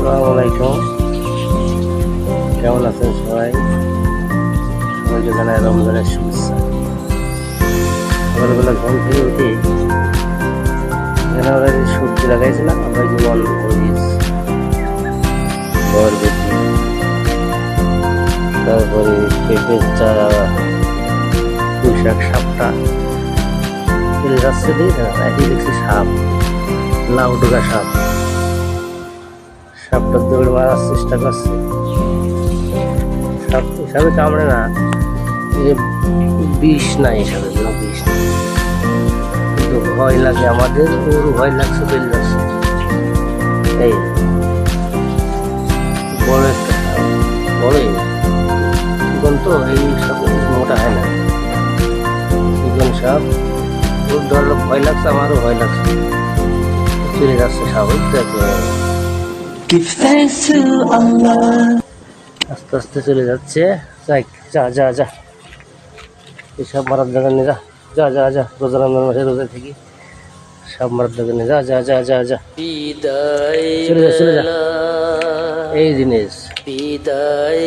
আসসালামু আলাইকুম, কেমন আছেন সবাই? সবাইকে জানাই রমজানের শুভেচ্ছা। সকালবেলা ঘুম থেকে উঠি, এখানে আমরা যে সবজি লাগাইছিলাম, আমরা যেমন মরিচ, বরবটি, তারপরে পেঁপের চারা, পুঁই শাক, সাপটা চলে যাচ্ছে। একই দেখছি সাপ, লাউ ডোকা সাপ। সাপটা দৌড়ে মারার চেষ্টা করছে। সাপ হিসাবে কামড়ে না, বিষ নাই হিসাবে, বিষ নাই, কিন্তু ভয় লাগে আমাদের। ওর ভয় লাগছে, বেল লাগছে। এই বড় একটা সাপ, বড়ই চিকন, তো এই সাপ মোটা হয় না, চিকন সাপ। ওর ধর ভয় লাগছে, আমারও ভয় লাগছে। চলে যাচ্ছে সাপ, দেখে আস্তে আস্তে চলে যাচ্ছে। যা যা যা, এসব মারার দোকান নিয়ে যা, যা যা যা, রোজা রমজান মাসে রোজা থেকে সব মারার দোকান নিয়ে যা যা যা যা যা, চলে যা চলে যা। এই জিনিস বিদায়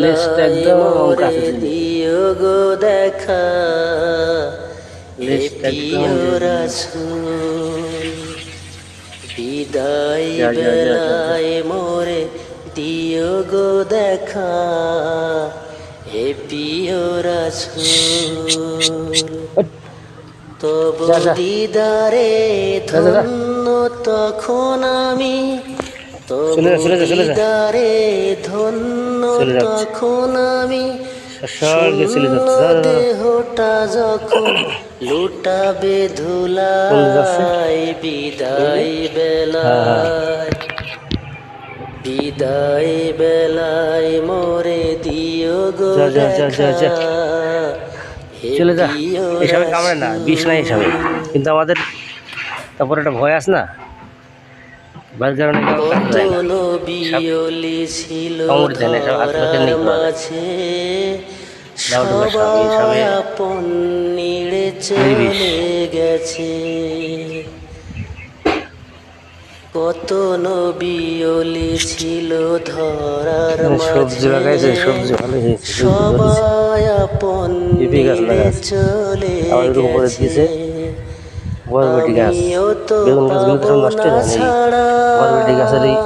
লেজটা একদম কাছে ছিল, দিও গো দেখা, লেজটা একদম বিদায় যা যা যা যা। বেলায় মোরে দিও গো দেখা, হে প্রিয় রাসূল। তবু যা যা দিদারে যা যা যা। ধন্য তখন আমি, চলে যা চলে যা চলে যা, দিদারে ধন্য চলে যাচ্ছে। তখন আমি, সরকে চলে যাচ্ছে। যা যা যা। দেহটা যখন লুটাবে ধুলাই, বিদায় বেলায়, বিদায় বেলায় মোরে দিও গো যা যা যা যা যা, দেখা, হে চলে যা। প্রিয় হিসাবে কামড়ে না, বিষ নাই হিসাবে, কিন্তু আমাদের তারপর একটা ভয় আছে না, ভয়ের কারণে কেউ কাজ কত যায় না। নবিয়লি ছিল কামড় দেয় না, সব হাত মুখে ধরার নিয়ে করে। মাঝে, লাউ ডোকা সাপ, এই সবাই সবে আপন নিড়ে নির্বিষ। চলে গেছে। কত নবিয়লি ছিল ধরার সবজি লাগাইছে, মাঝে, সবজি ভালো হয়েছে, সবাই আপন পেঁপে গাছ নিড়ে লাগাচ্ছে, চলে আমাদের উপরে দিয়েছে গেছে। বরবটি গাছ। আমিও তো বেগুন গাছগুলো তো পাবো সব নষ্ট না হয়ে যায় ছাড়া, বরবটি গাছের এই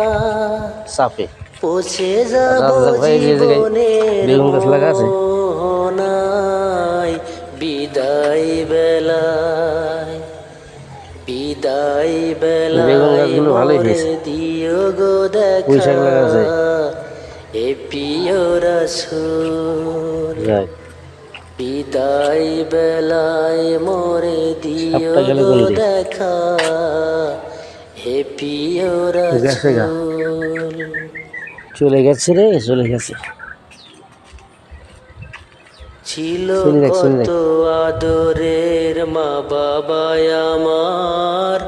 চাপে। পৌঁছে যাব রাজা ভাই যে জায়গায় জীবনের বেগুন গাছ লাগা আছে, মোহনায়, বিদায় বেলায়, বিদায় বেগুন বেলায় গাছগুলো ভালোই মোরে হয়েছে। দিও গো পুঁই শাক দেখা, লাগা আছে। এ প্রিয় রাসূল। যাই, বিদায় বেলায় মোরে দিও সাপটা গেল গো কোন দিক? দেখা, হে প্রিয় গেছে গা, রাসূল। চলে গেছে রে, চলে গেছে। ছিল চলে যাক, চলে কত যাক। আদরের মা বাবা আমার,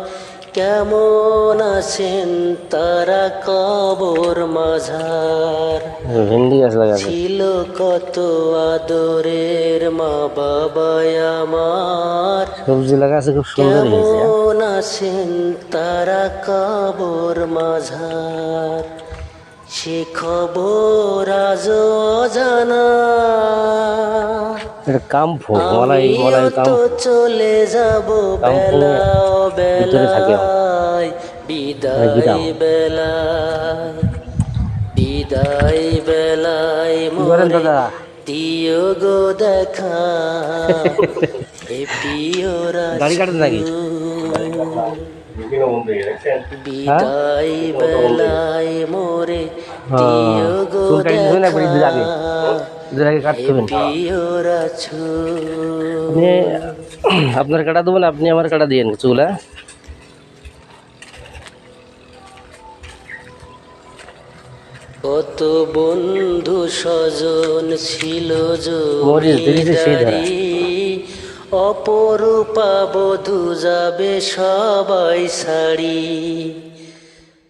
কেমন আছেন তারা কবর মাঝার। ভেন্ডি গাছ লাগা আছে। ছিল কত আদরের মা বাবা আমার, সবজি লাগা আছে, খুব সুন্দর হয়েছে। কেমন আছেন তারা কবর মাঝার। সে খবর আজ জানা, এটা কাম্ফু, মলাই মলাই তো কাম্ফু। চলে যাব কাম্ফু বেলা ভিতরে থাকে, বেলায়, বিদায় বেলায়, বিদায় বেলায় কি করেন মোরে দাদা? দিও গো দেখা, হে প্রিয় গাড়ি কাটেন নাকি? বিদায় বেলায় মোরে দিও গো চুল কাটি দিবেন দেখা, একবার ঈদের আগে, ঈদের আগে কাটতে হে হবেন। প্রিয় রাসূল। আপনি আপনার কাটা দেবেন, আপনি আমার কাটা দিয়েন চুল। হ্যাঁ, কত বন্ধু স্বজন ছিল মরিচ দিয়েছে সেই ধারা। জমিদারি, অপরূপা বধূ যাবে সবাই ছাড়ি।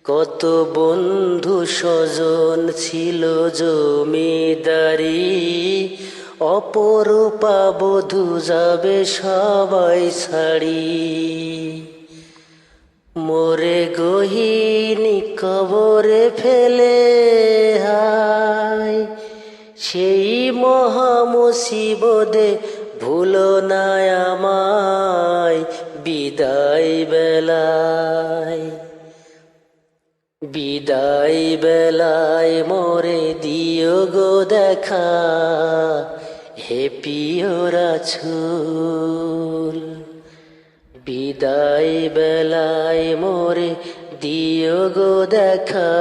কত বন্ধু স্বজন ছিল জমিদারি, অপরূপা বধূ যাবে সবাই ছাড়ি। মোরে গহীনি কবরে ফেলে হায়, সেই মহা মুসিবতে ভুলো না আমায়, বিদায় বেলায়, বিদায় বেলায় মোরে দিও গো দেখা, হে প্রিয় রাসূল। বিদায় বেলায় মোরে দিও গো দেখা,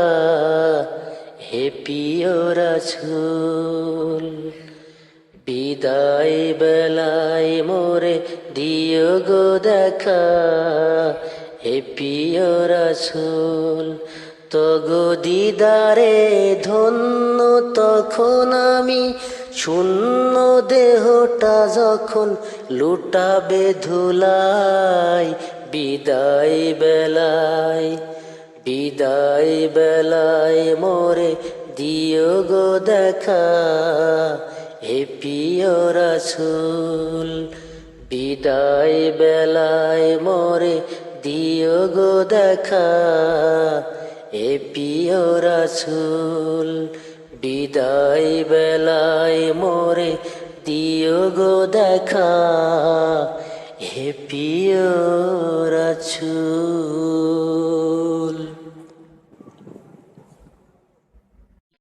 হে প্রিয় রাসূল। বিদায় বেলায় মোরে দিও গো দেখা, হে প্রিয় রাসূল। তগো দিদারে ধন্য তখন আমি, শূন্য দেহটা যখন লুটাবে ধুলায়, বিদায় বেলায়, বিদায় বেলায় মোরে দিও গো দেখা, হে প্রিয় রাসূল। বিদায় বেলায় মোরে দিও গো দেখা, হে প্রিয় রাসূল। বিদায় বেলায় মোরে দিও গো দেখা, হে প্রিয় রাসূল।